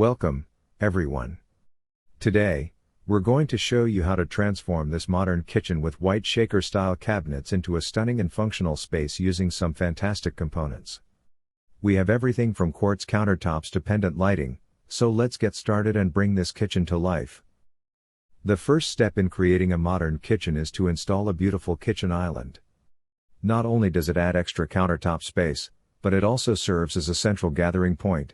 Welcome, everyone. Today, we're going to show you how to transform this modern kitchen with white shaker-style cabinets into a stunning and functional space using some fantastic components. We have everything from quartz countertops to pendant lighting, so let's get started and bring this kitchen to life. The first step in creating a modern kitchen is to install a beautiful kitchen island. Not only does it add extra countertop space, but it also serves as a central gathering point.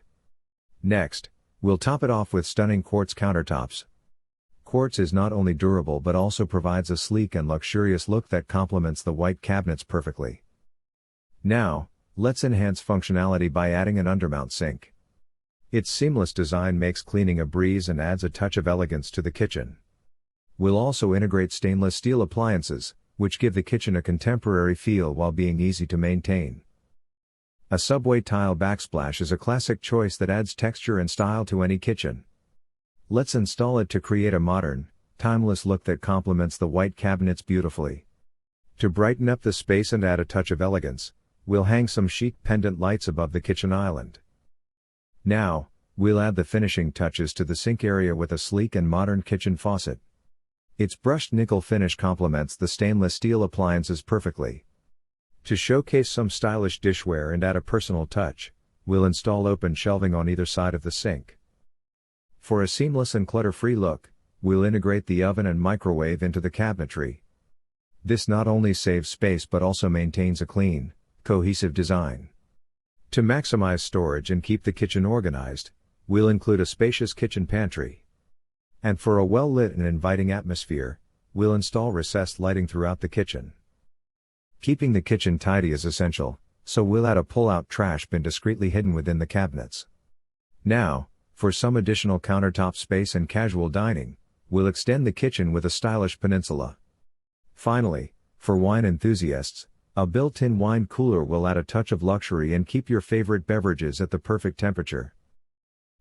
Next, we'll top it off with stunning quartz countertops. Quartz is not only durable but also provides a sleek and luxurious look that complements the white cabinets perfectly. Now, let's enhance functionality by adding an undermount sink. Its seamless design makes cleaning a breeze and adds a touch of elegance to the kitchen. We'll also integrate stainless steel appliances, which give the kitchen a contemporary feel while being easy to maintain. A subway tile backsplash is a classic choice that adds texture and style to any kitchen. Let's install it to create a modern, timeless look that complements the white cabinets beautifully. To brighten up the space and add a touch of elegance, we'll hang some chic pendant lights above the kitchen island. Now, we'll add the finishing touches to the sink area with a sleek and modern kitchen faucet. Its brushed nickel finish complements the stainless steel appliances perfectly. To showcase some stylish dishware and add a personal touch, we'll install open shelving on either side of the sink. For a seamless and clutter-free look, we'll integrate the oven and microwave into the cabinetry. This not only saves space but also maintains a clean, cohesive design. To maximize storage and keep the kitchen organized, we'll include a spacious kitchen pantry. And for a well-lit and inviting atmosphere, we'll install recessed lighting throughout the kitchen. Keeping the kitchen tidy is essential, so we'll add a pull-out trash bin discreetly hidden within the cabinets. Now, for some additional countertop space and casual dining, we'll extend the kitchen with a stylish peninsula. Finally, for wine enthusiasts, a built-in wine cooler will add a touch of luxury and keep your favorite beverages at the perfect temperature.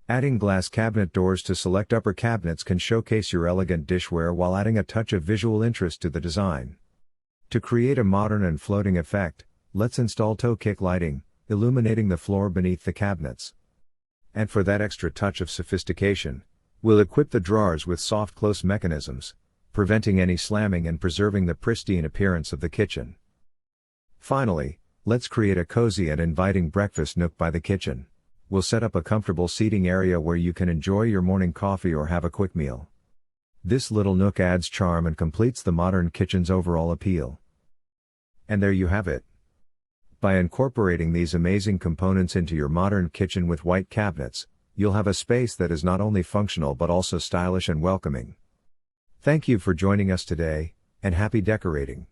Adding glass cabinet doors to select upper cabinets can showcase your elegant dishware while adding a touch of visual interest to the design. To create a modern and floating effect, let's install toe kick lighting, illuminating the floor beneath the cabinets. And for that extra touch of sophistication, we'll equip the drawers with soft close mechanisms, preventing any slamming and preserving the pristine appearance of the kitchen. Finally, let's create a cozy and inviting breakfast nook by the kitchen. We'll set up a comfortable seating area where you can enjoy your morning coffee or have a quick meal. This little nook adds charm and completes the modern kitchen's overall appeal. And there you have it. By incorporating these amazing components into your modern kitchen with white cabinets, you'll have a space that is not only functional but also stylish and welcoming. Thank you for joining us today, and happy decorating!